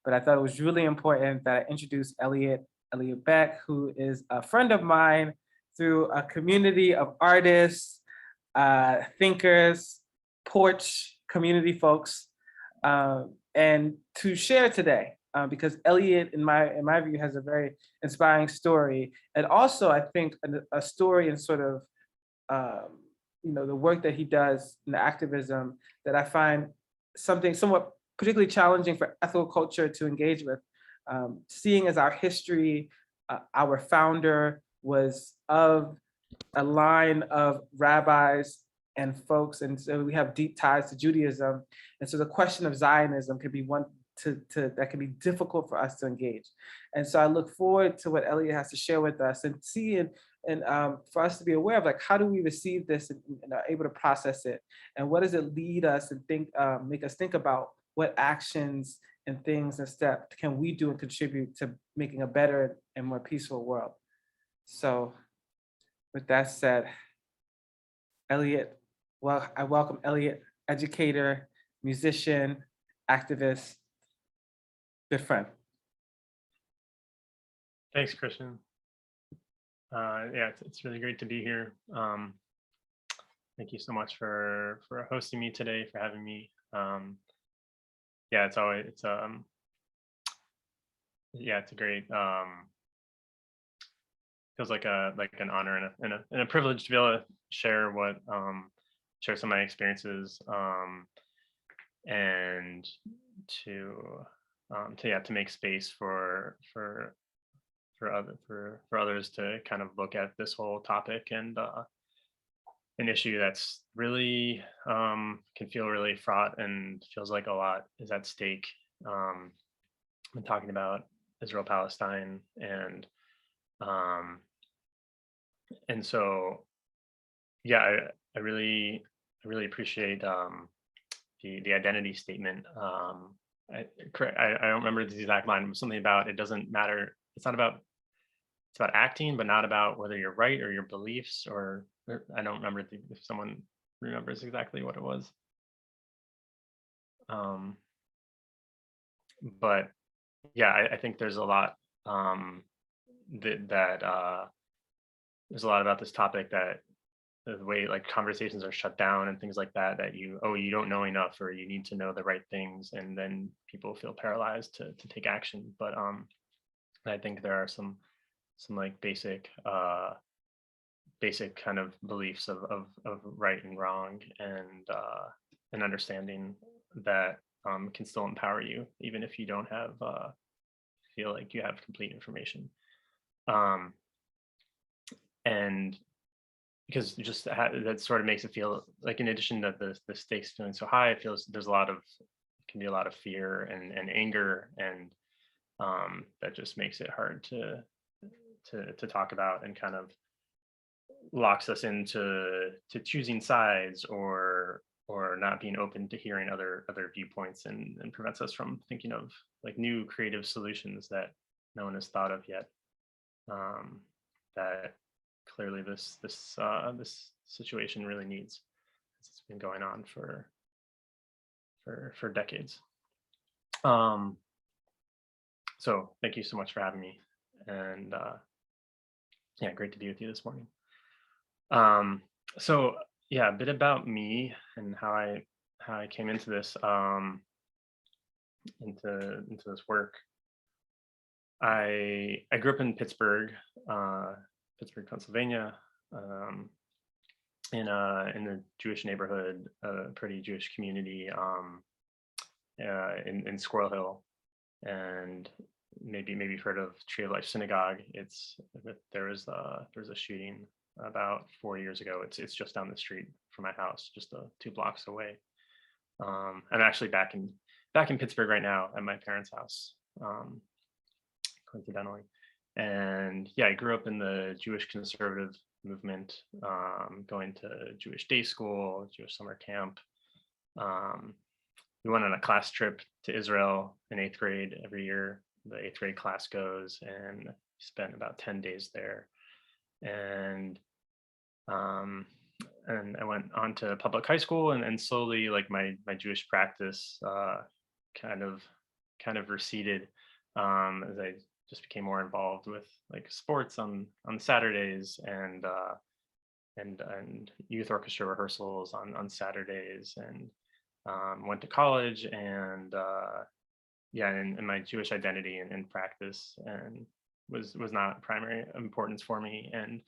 but I thought it was really important that I introduce Elliot Beck, who is a friend of mine through a community of artists, thinkers, porch community folks, and to share today. Because Elliot, in my view, has a very inspiring story, and also I think a story and sort of the work that he does in the activism that I find something somewhat particularly challenging for ethical culture to engage with. Seeing as our history, our founder was of a line of rabbis and folks, and so we have deep ties to Judaism, and so the question of Zionism could be one that can be difficult for us to engage. And so I look forward to what Elliot has to share with us and see and for us to be aware of, like, how do we receive this and are able to process it, and what does it lead us and make us think about what actions and things and steps can we do and contribute to making a better and more peaceful world. So with that said, Elliot, well, I welcome Elliot, educator, musician, activist, good friend. Thanks, Christian. Yeah, it's really great to be here. Thank you so much for hosting me today, for having me. Yeah, it's a great feels like an honor and a privilege to be able to share share some of my experiences, and to make space for others to kind of look at this whole topic and an issue that's really can feel really fraught and feels like a lot is at stake. I'm talking about Israel Palestine, and so yeah, I really appreciate the identity statement. I don't remember the exact line. It was something about it doesn't matter. It's about acting, but not about whether you're right or your beliefs, or I don't remember if someone remembers exactly what it was. But yeah, I think there's a lot there's a lot about this topic, that the way like conversations are shut down and things like that you don't know enough, or you need to know the right things, and then people feel paralyzed to take action. But I think there are some like basic kind of beliefs of right and wrong, and an understanding that can still empower you even if you don't have feel like you have complete information, and because just that sort of makes it feel like, in addition to the stakes feeling so high, it feels there's can be a lot of fear and anger, and that just makes it hard to talk about, and kind of locks us into choosing sides, or not being open to hearing other viewpoints, and prevents us from thinking of like new creative solutions that no one has thought of yet, that clearly this situation really needs. It's been going on for decades. So thank you so much for having me, and yeah, great to be with you this morning. So yeah, a bit about me and how I came into this into this work. I grew up in Pittsburgh, Pennsylvania, in the Jewish neighborhood, a pretty Jewish community, in Squirrel Hill, and maybe you've heard of Tree of Life Synagogue. There was a shooting about 4 years ago. It's just down the street from my house, just 2 blocks away. I'm actually back in Pittsburgh right now at my parents' house, coincidentally. And yeah, I grew up in the Jewish conservative movement, going to Jewish day school, Jewish summer camp. We went on a class trip to Israel in 8th grade every year. The 8th grade class goes, and spent about 10 days there. And I went on to public high school, and slowly, like my Jewish practice kind of kind of receded as I just became more involved with like sports on Saturdays and youth orchestra rehearsals on Saturdays, and went to college, and yeah, and my Jewish identity and practice and was not primary importance for me, and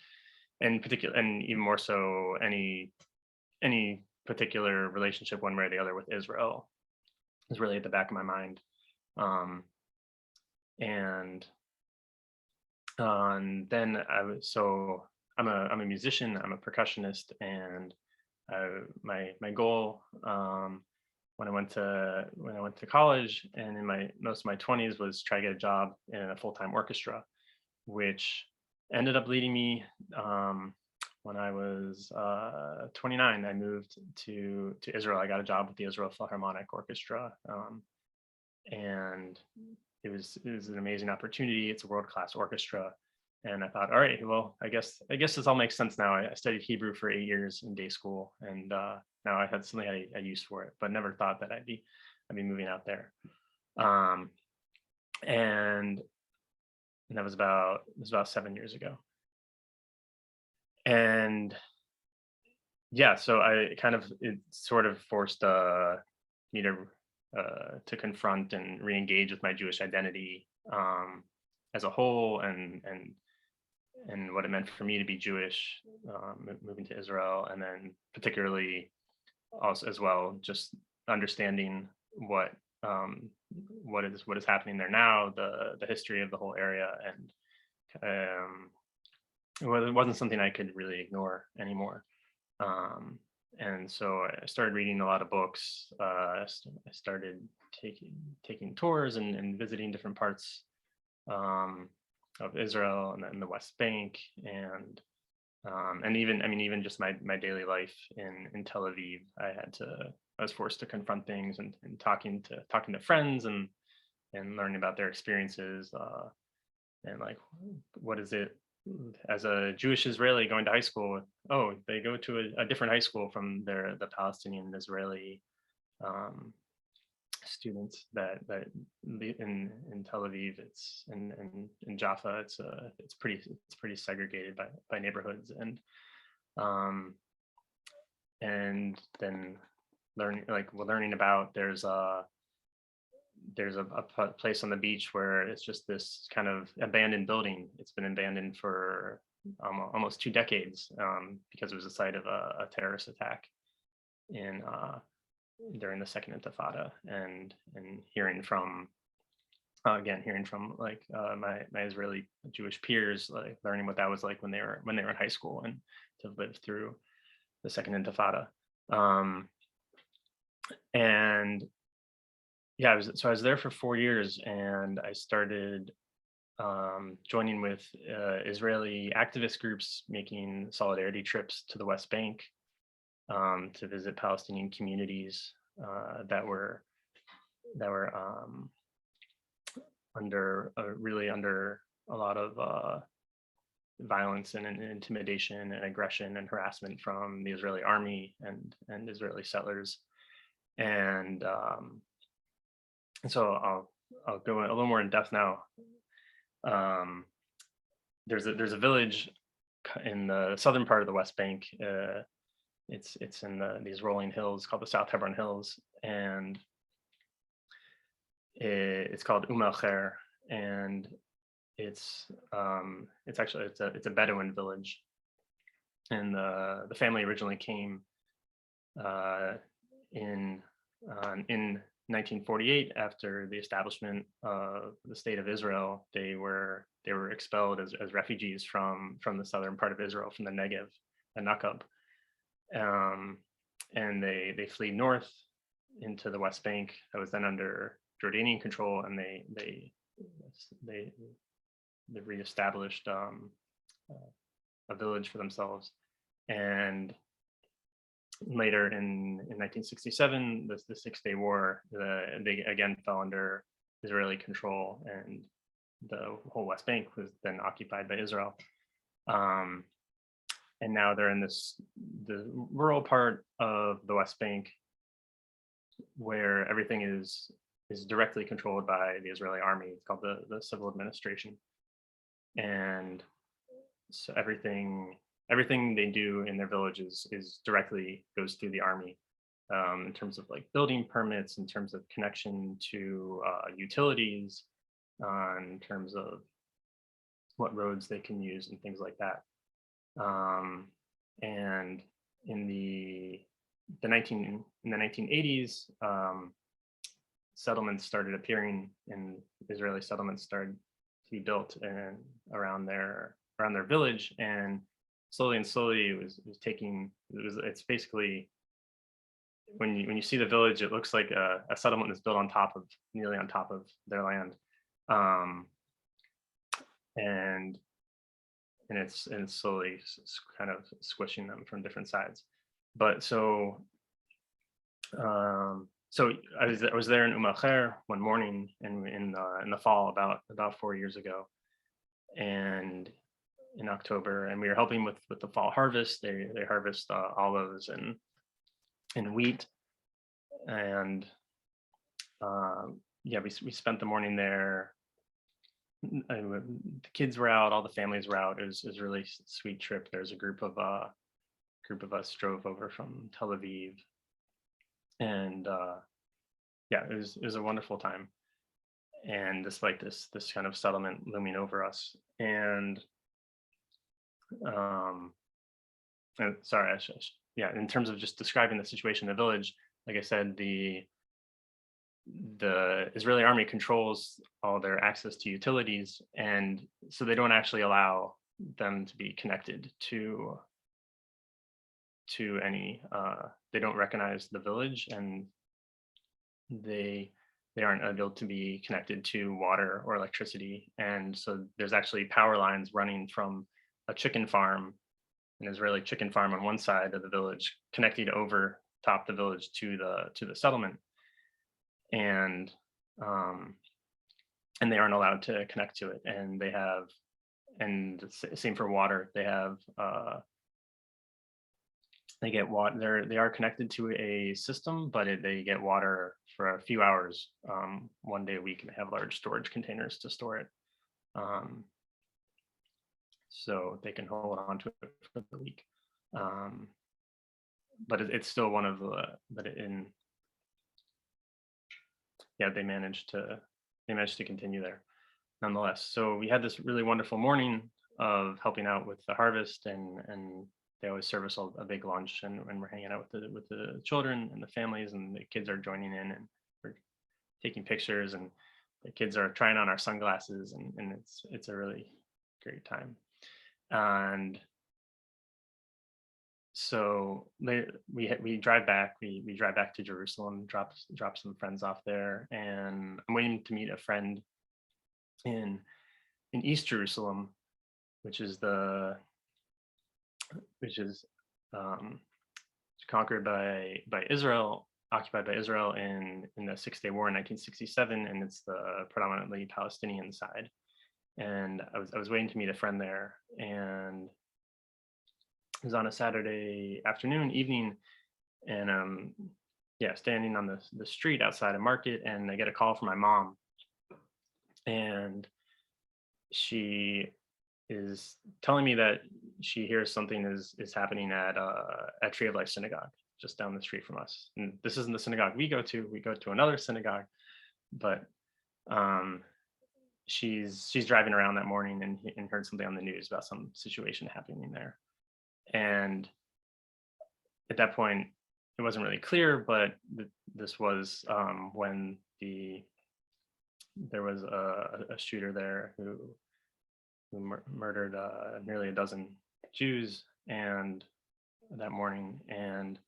particular, and even more so any particular relationship one way or the other with Israel is really at the back of my mind. Um, and then I'm a musician, I'm a percussionist, and my goal when I went to college and in my most of my 20s was try to get a job in a full-time orchestra, which ended up leading me when I was 29. I moved to Israel. I got a job with the Israel Philharmonic Orchestra, and it was an amazing opportunity. It's a world-class orchestra, and I thought, all right, well, I guess this all makes sense now. I studied Hebrew for 8 years in day school, and now I had something I used for it, but never thought that I'd be moving out there. And that was about 7 years ago. And yeah, so it sort of forced me to confront and re-engage with my Jewish identity as a whole, and what it meant for me to be Jewish, moving to Israel, and then particularly also as well just understanding what is happening there now, the history of the whole area, and it wasn't something I could really ignore anymore. And so I started reading a lot of books. I started taking tours and visiting different parts of Israel and the West Bank, and even just my daily life in Tel Aviv. I was forced to confront things and talking to friends and learning about their experiences, and like, what is it as a Jewish Israeli going to high school? Oh, they go to a different high school from the Palestinian and Israeli students that in Tel Aviv. It's in Jaffa. It's pretty segregated by neighborhoods, and then learning about there's a place on the beach where it's just this kind of abandoned building. It's been abandoned for almost 2 decades because it was a site of a terrorist attack during the Second Intifada, and hearing from like my Israeli Jewish peers, like learning what that was like when they were in high school and to live through the Second Intifada. And yeah, I was there for 4 years, and I started joining with Israeli activist groups making solidarity trips to the West Bank to visit Palestinian communities that were under a lot of violence and intimidation and aggression and harassment from the Israeli army and Israeli settlers. And so I'll go a little more in depth now. There's a village in the southern part of the West Bank. It's in these rolling hills called the South Hebron Hills, and it's called El Khair, and it's a Bedouin village, and the family originally came in 1948 after the establishment of the state of Israel. They were expelled as refugees from the southern part of Israel, from the Negev, the Nakab. And they flee north into the West Bank that was then under Jordanian control, and they reestablished a village for themselves. And later in 1967, the 6-Day War, they again fell under Israeli control, and the whole West Bank was then occupied by Israel. And now they're in the rural part of the West Bank, where everything is is directly controlled by the Israeli army. It's called the civil administration, and so everything they do in their villages is directly goes through the army, in terms of like building permits, in terms of connection to utilities, in terms of what roads they can use and things like that. And in the 1980s, settlements started appearing, and Israeli settlements started to be built and around their village, and slowly it's basically, when you see the village, it looks like a settlement that's built nearly on top of their land, and it's slowly kind of squishing them from different sides. But so I was there in Umacher one morning in the fall about 4 years ago, and in October, and we were helping with the fall harvest. They harvest olives and wheat, and we spent the morning there. The kids were out, all the families were out. It was a really sweet trip. There's a group of us drove over from Tel Aviv, and it was a wonderful time. And despite this kind of settlement looming over us, and sorry, in terms of just describing the situation in the village, like I said, the Israeli army controls all their access to utilities, and so they don't actually allow them to be connected to any. They don't recognize the village, and they aren't able to be connected to water or electricity. And so there's actually power lines running from a chicken farm, an Israeli chicken farm on one side of the village, connecting over top the village to the settlement, and they aren't allowed to connect to it. And they have, and same for water. They have they get water. They are connected to a system, but they get water for a few hours, one day a week, and they have large storage containers to store it. So they can hold on to it for the week. But it's still one of the, they managed to continue there nonetheless. So we had this really wonderful morning of helping out with the harvest, and they always serve us a big lunch, and we're hanging out with the children and the families, and the kids are joining in, and we're taking pictures, and the kids are trying on our sunglasses, and it's a really great time. And so we drive back. We drive back to Jerusalem, drop some friends off there, and I'm waiting to meet a friend in East Jerusalem, which is conquered by Israel, occupied by Israel in the 6-Day War in 1967, and it's the predominantly Palestinian side. And I was waiting to meet a friend there, and it was on a Saturday evening, and standing on the street outside a market, and I get a call from my mom, and she is telling me that she hears something is happening at Tree of Life Synagogue just down the street from us. And this isn't the synagogue we go to another synagogue, but she's driving around that morning and heard something on the news about some situation happening there. And at that point, it wasn't really clear, but this was when there was a shooter there who murdered nearly a dozen Jews, and that morning. And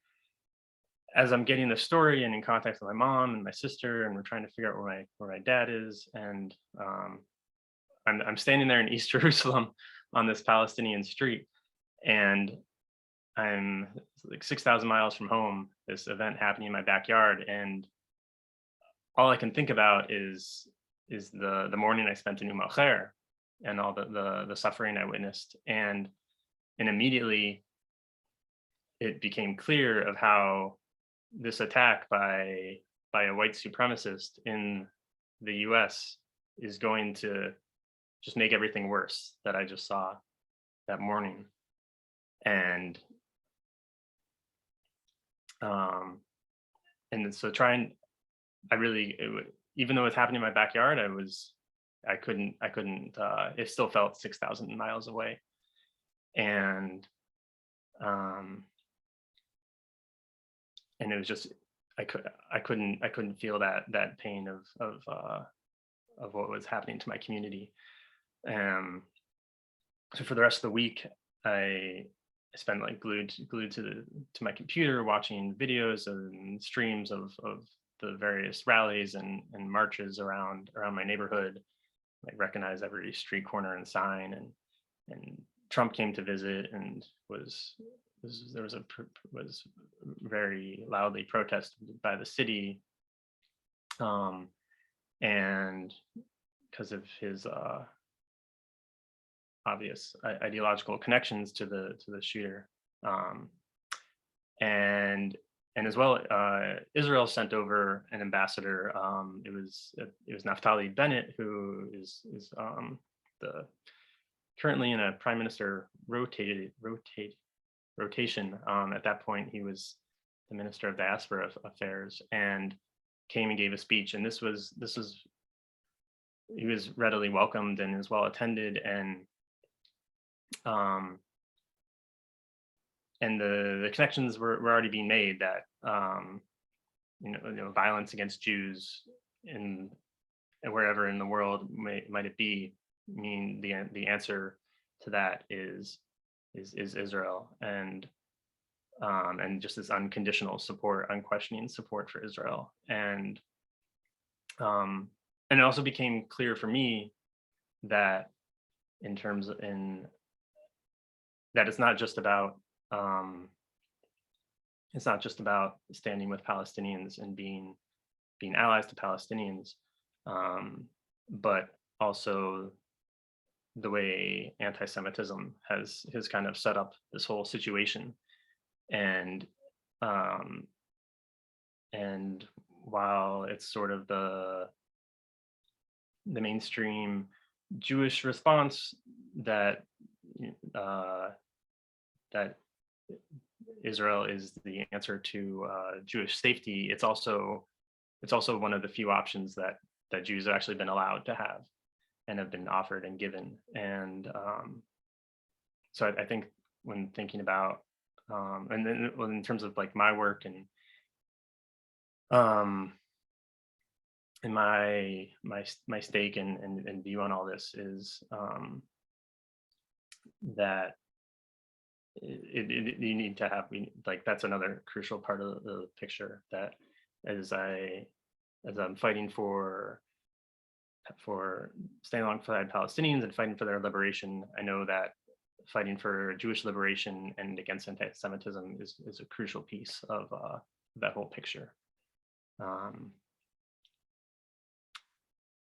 as I'm getting the story and in contact with my mom and my sister, and we're trying to figure out where my dad is, and I'm standing there in East Jerusalem on this Palestinian street, and I'm like 6,000 miles from home, this event happening in my backyard, and all I can think about is the morning I spent in Umacher and all the suffering I witnessed, and immediately it became clear of how this attack by by a white supremacist in the US is going to just make everything worse that I just saw that morning. And so even though it's happening in my backyard, I couldn't, it still felt 6,000 miles away. And it was just, I couldn't feel that pain of what was happening to my community. So for the rest of the week, I spent like glued to my computer, watching videos and streams of the various rallies and marches around my neighborhood. I recognize every street corner and sign, and Trump came to visit and was very loudly protested by the city, and because of his obvious ideological connections to the shooter, and as well, Israel sent over an ambassador. It was Naftali Bennett, who is currently in a prime minister rotation. At that point, he was the minister of diaspora affairs, and came and gave a speech. And he was readily welcomed and was well attended, and the connections were already being made that violence against Jews in wherever in the world might it be, mean the answer to that is Israel, and just this unconditional support, unquestioning support for Israel. And it also became clear for me that that it's not just about standing with Palestinians and being allies to Palestinians, but also the way anti-Semitism has kind of set up this whole situation. And while it's sort of the mainstream Jewish response that Israel is the answer to Jewish safety, it's also one of the few options that Jews have actually been allowed to have and have been offered and given. And so I think when thinking about and then in terms of like my work and my stake and view on all this is that you need to have, like, that's another crucial part of the picture, that as I'm fighting for staying alongside Palestinians and fighting for their liberation, I know that fighting for Jewish liberation and against anti-Semitism is a crucial piece of that whole picture.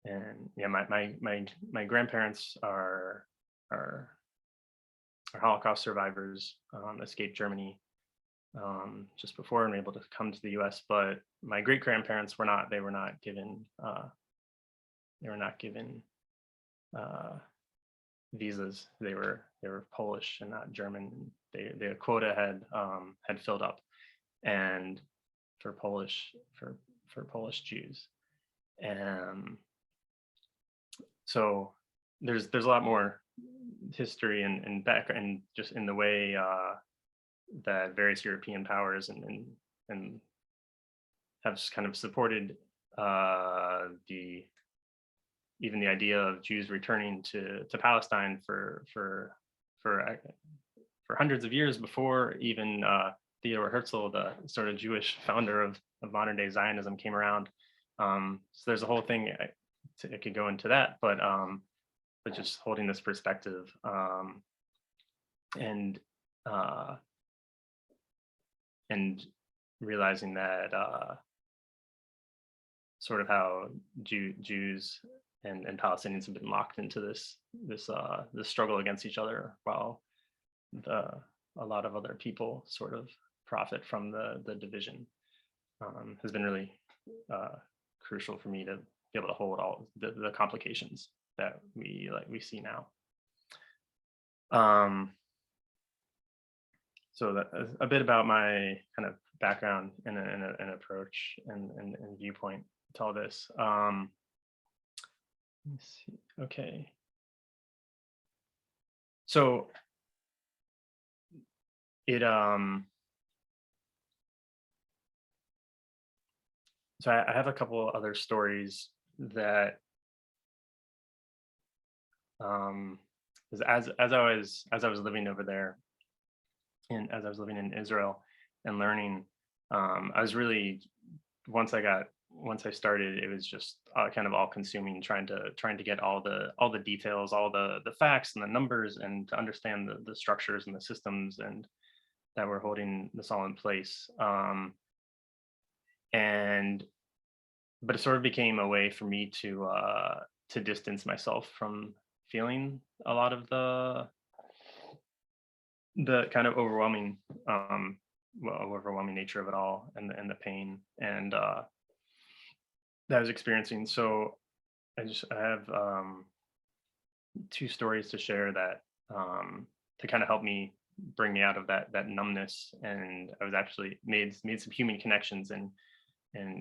And yeah, my grandparents are Holocaust survivors, escaped Germany just before and were able to come to the U.S. But my great grandparents were not. They were not given. They were not given visas. They were Polish and not German. Their quota had filled up, and for Polish Jews, and so there's a lot more history and background just in the way that various European powers and have kind of supported even the idea of Jews returning to Palestine for hundreds of years before even Theodor Herzl, the sort of Jewish founder of modern day Zionism, came around. So there's a whole thing. I could go into that, but just holding this perspective and realizing that sort of how Jews and Palestinians have been locked into this struggle against each other, while a lot of other people sort of profit from the division, has been really crucial for me to be able to hold all the complications that we see now. So that a bit about my kind of background and approach and viewpoint to all this. Let me see. Okay. So it so I have a couple other stories that as I was living over there, and as I was living in Israel and learning, I was really once I started, it was just kind of all consuming, trying to get all the details, all the facts and the numbers, and to understand the structures and the systems and that were holding this all in place. But it sort of became a way for me to distance myself from feeling a lot of the kind of overwhelming nature of it all, and the pain and that I was experiencing. So I have two stories to share that to kind of help me bring me out of that numbness, and I was actually made some human connections and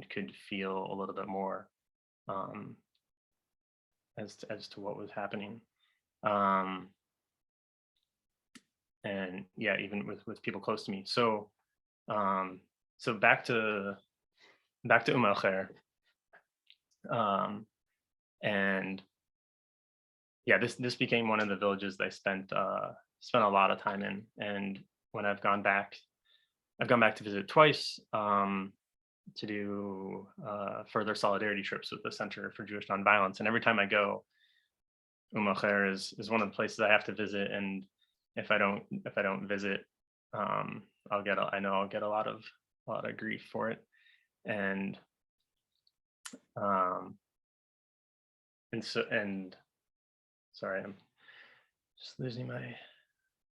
could feel a little bit more as to what was happening. And yeah, even with people close to me. So so back to al Khair. And yeah, this became one of the villages that I spent a lot of time in. And when I've gone back to visit twice to do further solidarity trips with the Center for Jewish Nonviolence. And every time I go, al Khair is one of the places I have to visit. And if I don't visit, I'll get a lot of grief for it. And sorry, I'm just losing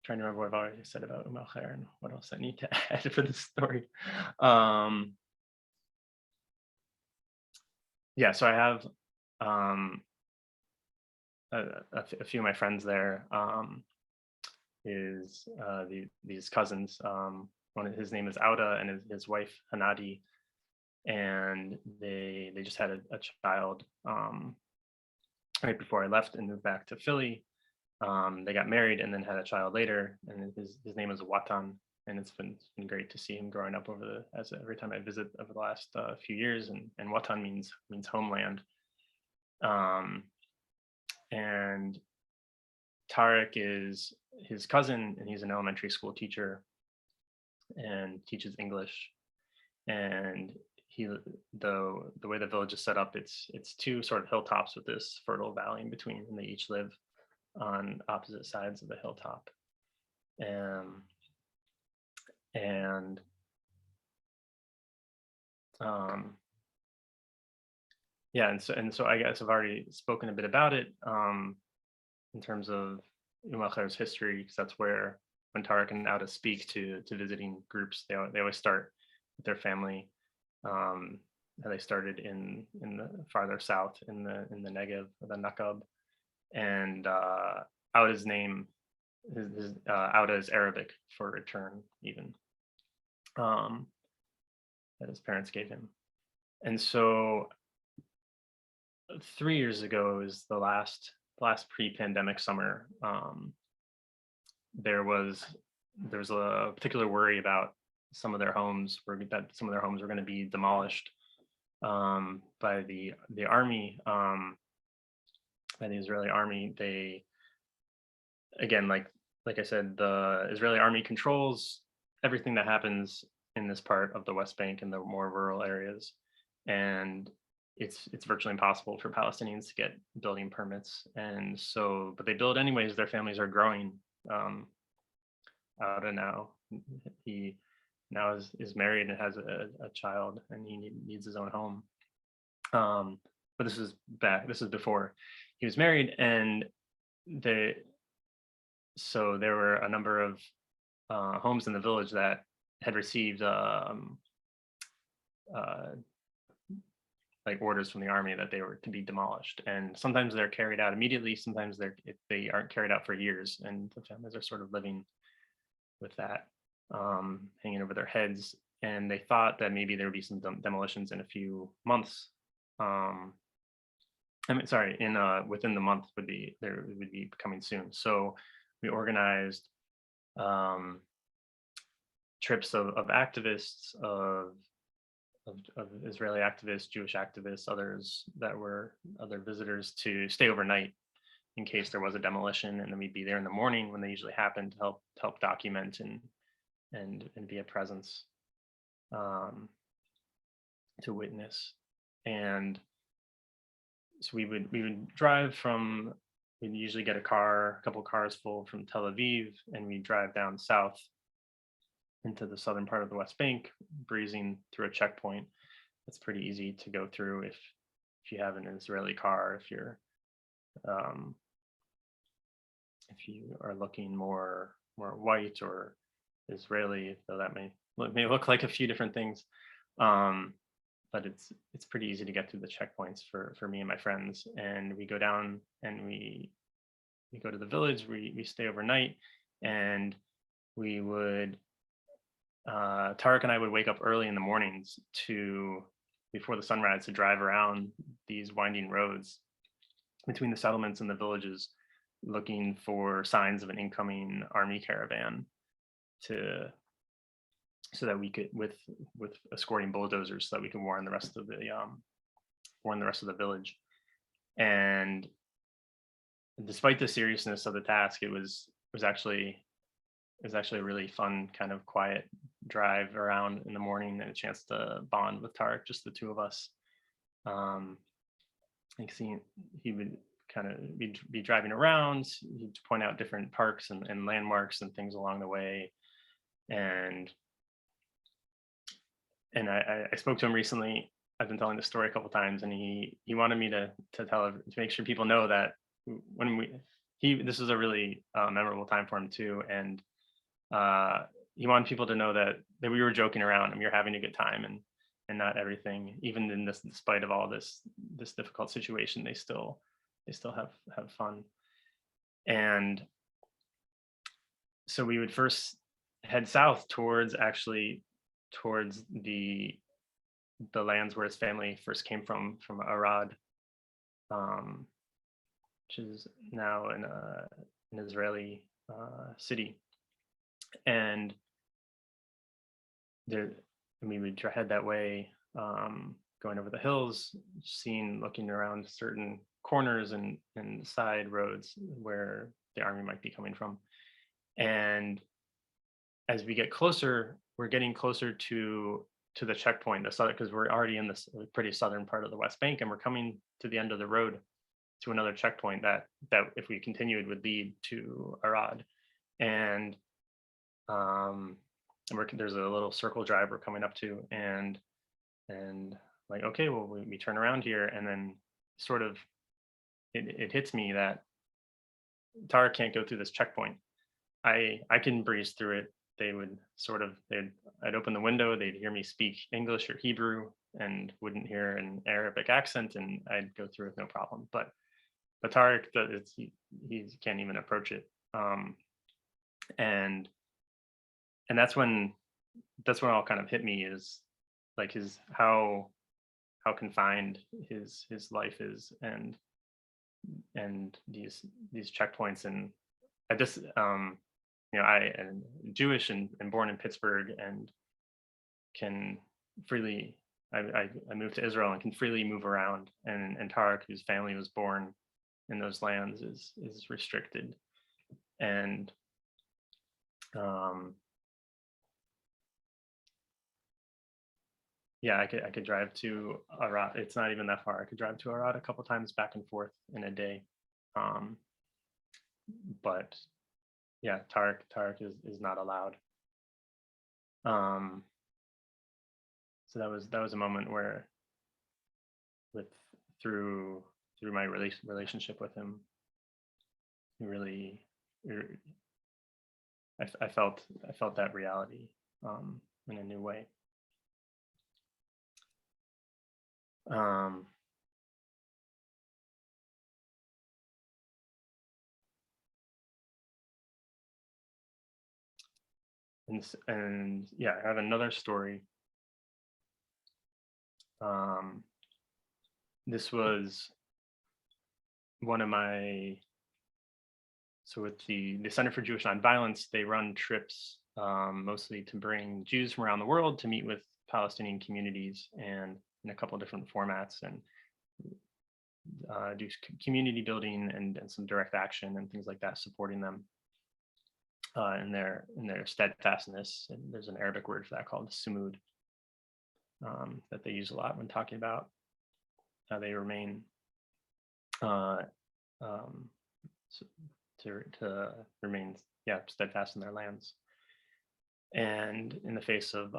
trying to remember what I've already said about al Khair and what else I need to add for this story. Yeah, so I have a few of my friends there. These cousins. His name is Auda, and his wife Hanadi, and they just had a child right before I left and moved back to Philly. They got married and then had a child later, and his name is Watan, and it's been great to see him growing up every time I visit over the last few years. And Watan means homeland. And Tarek is his cousin, and he's an elementary school teacher and teaches English. And the way the village is set up, it's two sort of hilltops with this fertile valley in between, and they each live on opposite sides of the hilltop. Yeah, and so I guess I've already spoken a bit about it in terms of al Khair's history, because that's where, when Tarek and Auda speak to visiting groups, they always start with their family. And they started in the farther south in the Negev, or the Nakab, and Auda's name, Auda is Arabic for return, even, that his parents gave him. And so 3 years ago is the last pre-pandemic summer. There was a particular worry about some of their homes were going to be demolished by the army, by the Israeli army. They, again, like I said, the Israeli army controls everything that happens in this part of the West Bank and the more rural areas, and it's virtually impossible for Palestinians to get building permits. And so, but they build anyways. Their families are growing. Auda now, he now is married and has a child, and he needs his own home. But this is before he was married, and so there were a number of homes in the village that had received like orders from the army that they were to be demolished. And sometimes they're carried out immediately, sometimes they aren't carried out for years, and the families are sort of living with that hanging over their heads. And they thought that maybe there would be some demolitions in a few months. I mean, sorry, in within the month would be coming soon. So we organized trips of activists, of Israeli activists, Jewish activists, others that were other visitors, to stay overnight in case there was a demolition, and then we'd be there in the morning when they usually happen to help document and be a presence, to witness. And so we would drive from, we'd usually get a couple cars full from Tel Aviv, and we drive down south into the southern part of the West Bank, breezing through a checkpoint. That's pretty easy to go through if you have an Israeli car, if you are looking more white or Israeli, though that may look like a few different things. But it's pretty easy to get through the checkpoints for me and my friends. And we go down and we go to the village, we stay overnight, and we would Tarek and I would wake up early in the mornings before the sunrise to drive around these winding roads between the settlements and the villages, looking for signs of an incoming army caravan, so that we could, with escorting bulldozers, so that we can warn the rest of the village. And despite the seriousness of the task, it was actually a really fun, kind of quiet drive around in the morning, and a chance to bond with Tarek, just the two of us. Like he would kind of be driving around, he'd point out different parks and landmarks and things along the way. And I spoke to him recently. I've been telling this story a couple times, and he wanted me to make sure people know that this was a really memorable time for him too. And he wanted people to know that we were joking around and we were having a good time, and not everything, even in this, despite of all this difficult situation, they still have fun. And so we would first head south towards the lands where his family first came from Arad, which is now an Israeli city. And we would head that way, going over the hills, looking around certain corners and side roads where the army might be coming from. And as we get closer, we're getting closer to the checkpoint, because we're already in this pretty southern part of the West Bank, and we're coming to the end of the road to another checkpoint that if we continued would lead to Arad. And there's a little circle drive we're coming up to, and like, okay, well, we turn around here, and then sort of it hits me that Tarek can't go through this checkpoint. I can breeze through it. I'd open the window, they'd hear me speak English or Hebrew and wouldn't hear an Arabic accent, and I'd go through it no problem. But Tarek, he can't even approach it. And that's when it all kind of hit me, is like how confined his life is, and these checkpoints. And at this, I am Jewish and born in Pittsburgh, and can freely, I moved to Israel and can freely move around, and Tarek, whose family was born in those lands, is restricted. And yeah, I could drive to Arad. It's not even that far. I could drive to Arad a couple times back and forth in a day. But yeah, Tarek is not allowed. So that was a moment where, through my relationship with him, I felt that reality in a new way. Um, and yeah, I have another story. This was one of my, so with the Center for Jewish Nonviolence, they run trips mostly to bring Jews from around the world to meet with Palestinian communities, and in a couple of different formats, and do community building and some direct action and things like that, supporting them in their steadfastness. And there's an Arabic word for that called sumud, that they use a lot when talking about how they remain to remain steadfast in their lands and in the face of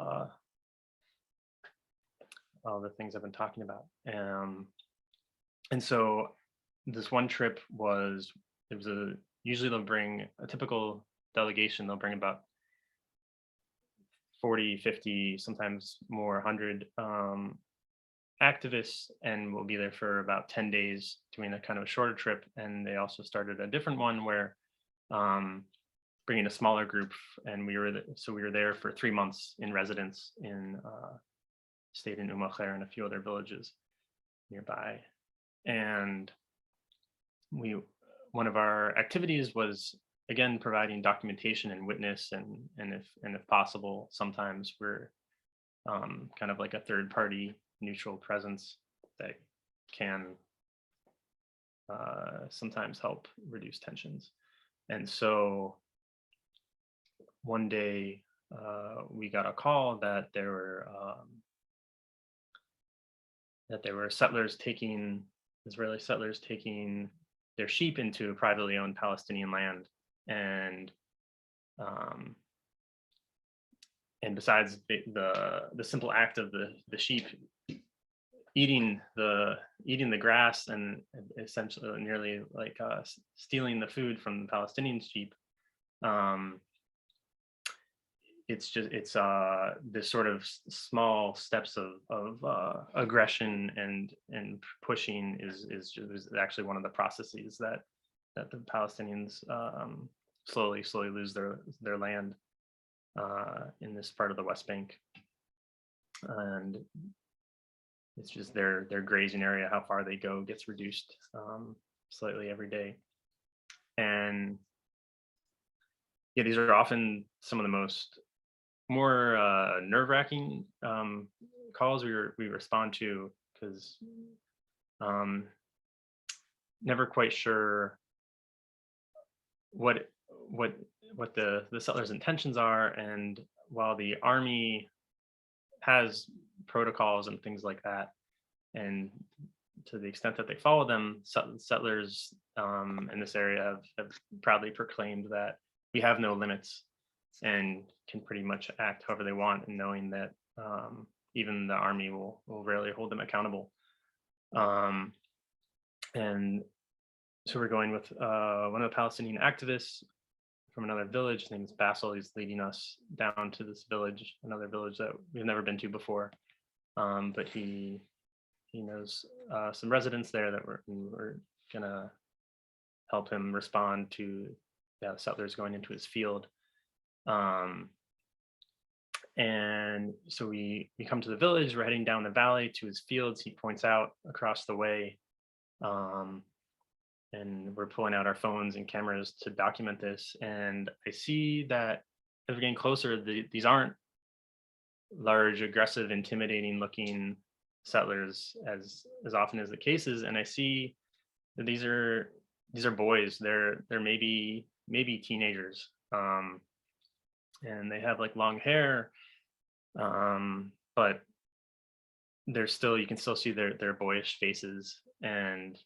all the things I've been talking about. And so this one trip was, usually they'll bring a typical delegation, they'll bring about 40, 50, sometimes more, 100 activists, and we'll be there for about 10 days doing a kind of a shorter trip. And they also started a different one where bringing a smaller group, and we were there for 3 months in residence in stayed in Umm and a few other villages nearby. And one of our activities was, again, providing documentation and witness, and if possible, sometimes we're kind of like a third party neutral presence that can sometimes help reduce tensions. And so one day we got a call that there were Israeli settlers taking their sheep into privately owned Palestinian land, and besides the simple act of the sheep eating the grass and essentially nearly like stealing the food from the Palestinian sheep, it's this sort of small steps of aggression and pushing is actually one of the processes that the Palestinians slowly lose their land in this part of the West Bank. And it's just their grazing area, how far they go, gets reduced slightly every day. And yeah, these are often some of the more nerve-wracking calls we respond to, because never quite sure what the settlers' intentions are. And while the army has protocols and things like that, and to the extent that they follow them, settlers in this area have proudly proclaimed that we have no limits and can pretty much act however they want, and knowing that even the army will rarely hold them accountable. And so we're going with one of the Palestinian activists from another village. His name is Basil. He's leading us down to this village, another village that we've never been to before. But he knows some residents there that we're gonna help him respond to settlers going into his field. And so we come to the village, we're heading down the valley to his fields. He points out across the way, and we're pulling out our phones and cameras to document this. And I see that as we're getting closer, these aren't large, aggressive, intimidating looking settlers as often as the case is. And I see that these are boys. They're maybe teenagers, and they have like long hair, but you can still see their boyish faces. And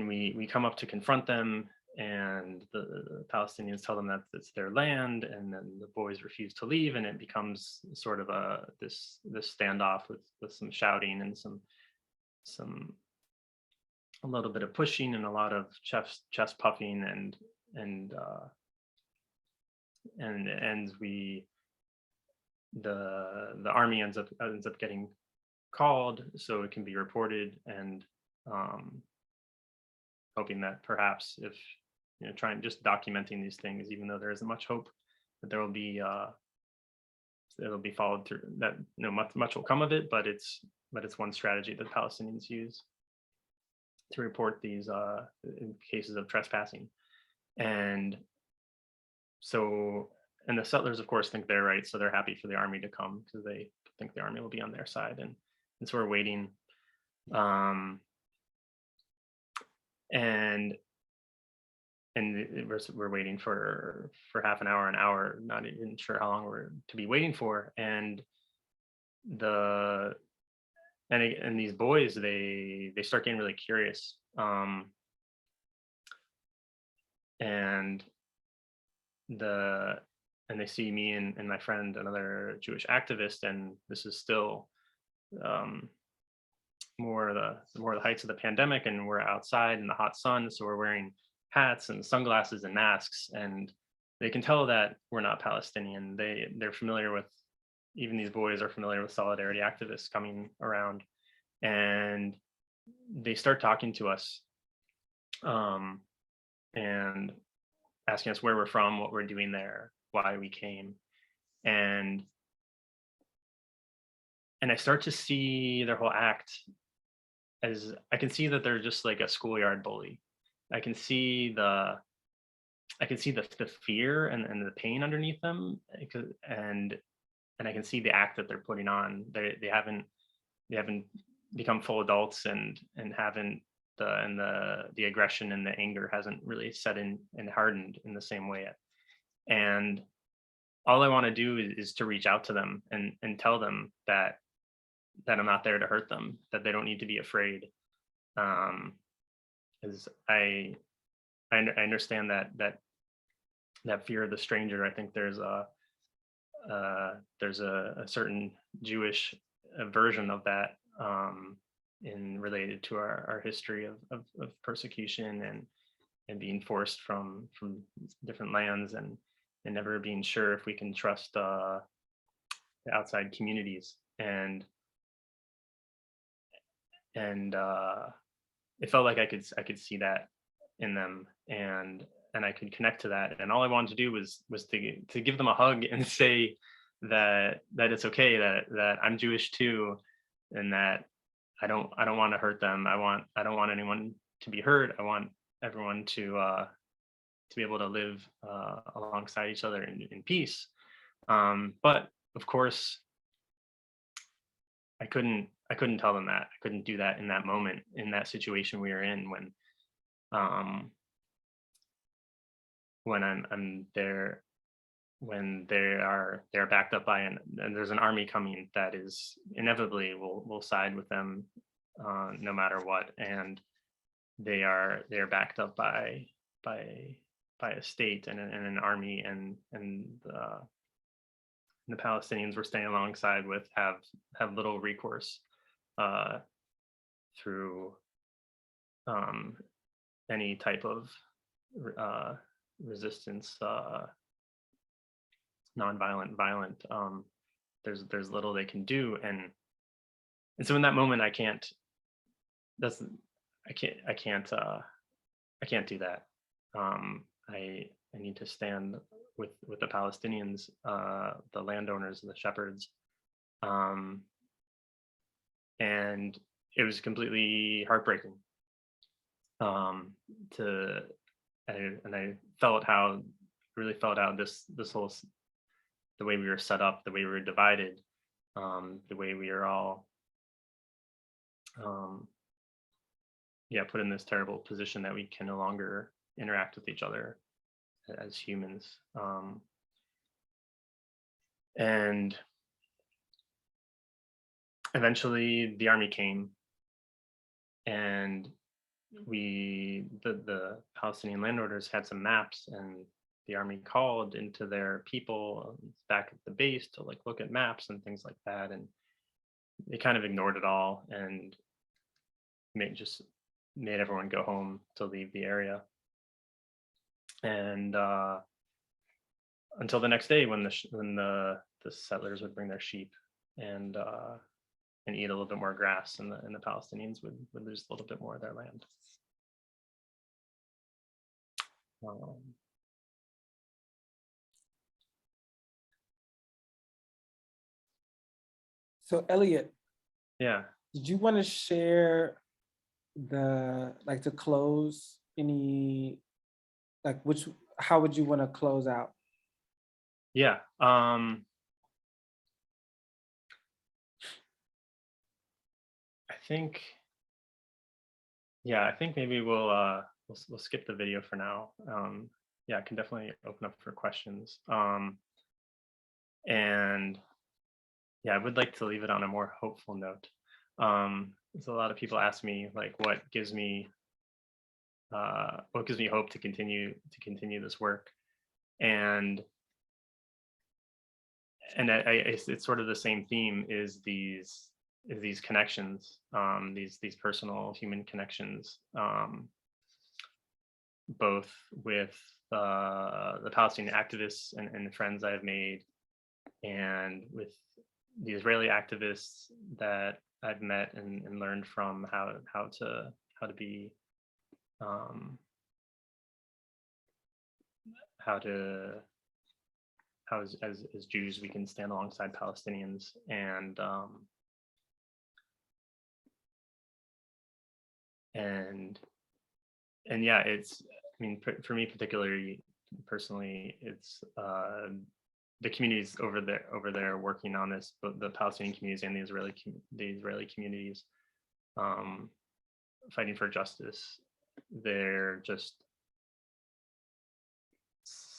we come up to confront them, and the Palestinians tell them that it's their land, and then the boys refuse to leave, and it becomes sort of this standoff with some shouting and a little bit of pushing and a lot of chest puffing, and we the army ends up getting called so it can be reported, and hoping that perhaps if trying just documenting these things, even though there isn't much hope that there will be it'll be followed through, that much will come of it, but it's one strategy that Palestinians use to report these in cases of trespassing. And so, and the settlers of course think they're right, so they're happy for the army to come because they think the army will be on their side, and so we're waiting, and we're waiting for half an hour, not even sure how long we're to be waiting for. And these boys, they start getting really curious, and they see me and my friend, another Jewish activist, and this is still more the heights of the pandemic, and we're outside in the hot sun, so we're wearing hats and sunglasses and masks, and they can tell that we're not Palestinian. They're familiar with, even these boys are familiar with solidarity activists coming around, and they start talking to us, and asking us where we're from, what we're doing there, why we came, and I start to see their whole act as, I can see that they're just like a schoolyard bully. I can see the fear and the pain underneath them, and I can see the act that they're putting on. They haven't become full adults, and haven't the aggression and the anger hasn't really set in and hardened in the same way yet. And all I want to do is to reach out to them and tell them that I'm not there to hurt them, that they don't need to be afraid. Because I understand that fear of the stranger. I think there's a certain Jewish version of that, in related to our history of persecution and being forced from different lands, and never being sure if we can trust the outside communities. And it felt like I could see that in them, and I could connect to that. And all I wanted to do was to give them a hug and say that it's okay, that I'm Jewish too, and that I don't want to hurt them. I don't want anyone to be hurt. I want everyone to be able to live alongside each other in peace. But of course, I couldn't tell them that. I couldn't do that in that moment, in that situation we were in, when I'm there, when they're backed up by and there's an army coming that is inevitably will side with them, no matter what, and they're backed up by a state and an army, and the Palestinians we're staying alongside with have little recourse through any type of resistance, nonviolent, violent. There's little they can do, and so in that moment I can't do that. I need to stand with the Palestinians, the landowners and the shepherds, and it was completely heartbreaking. I really felt how this whole, the way we were set up, the way we were divided, the way we are all put in this terrible position that we can no longer interact with each other as humans. And eventually the army came, and the Palestinian landowners had some maps, and the army called into their people back at the base to look at maps and things like that, and they kind of ignored it all and made everyone go home to leave the area. And until the next day, when the the settlers would bring their sheep and eat a little bit more grass, and the Palestinians would lose a little bit more of their land. So Elliot, Yeah. did you want to share to close any, how would you want to close out? Yeah. I think maybe we'll skip the video for now. Yeah, I can definitely open up for questions. And yeah, I would like to leave it on a more hopeful note. So a lot of people ask me, like, what gives me hope to continue this work, and it's sort of the same theme, is these connections, these personal human connections, both with the Palestinian activists and friends I've made, and with the Israeli activists that I've met and learned from how to be how as Jews we can stand alongside Palestinians, and yeah, it's, I mean, for me particularly, personally, it's the communities over there working on this, but the Palestinian communities and the Israeli communities fighting for justice. They're just,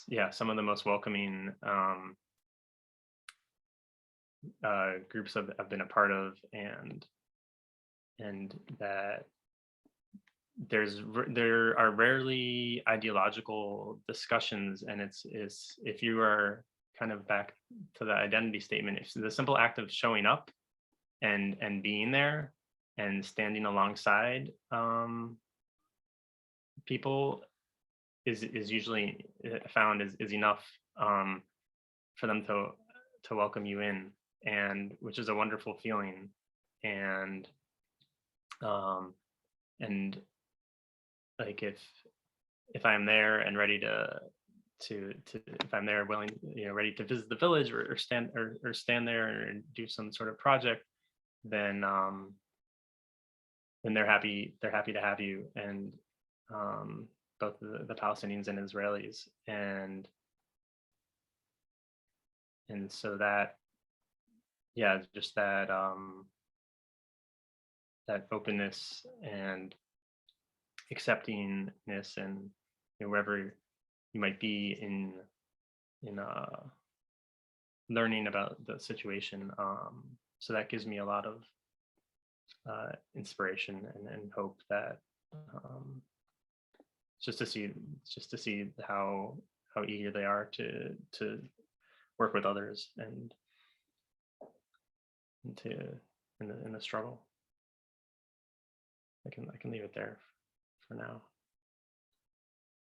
yeah, some of the most welcoming groups I've been a part of, and that there are rarely ideological discussions, and it's if you are kind of back to the identity statement, if the simple act of showing up and being there and standing alongside people is usually found is enough for them to welcome you in, and which is a wonderful feeling. And like, if I'm there and ready to if I'm there willing, ready to visit the village, or stand there and do some sort of project, then they're happy to have you, and both the Palestinians and Israelis, and so that, yeah, just that that openness and acceptingness, and wherever you might be in learning about the situation, so that gives me a lot of inspiration and hope, that just to see how eager they are to work with others, and in the struggle. I can leave it there for now.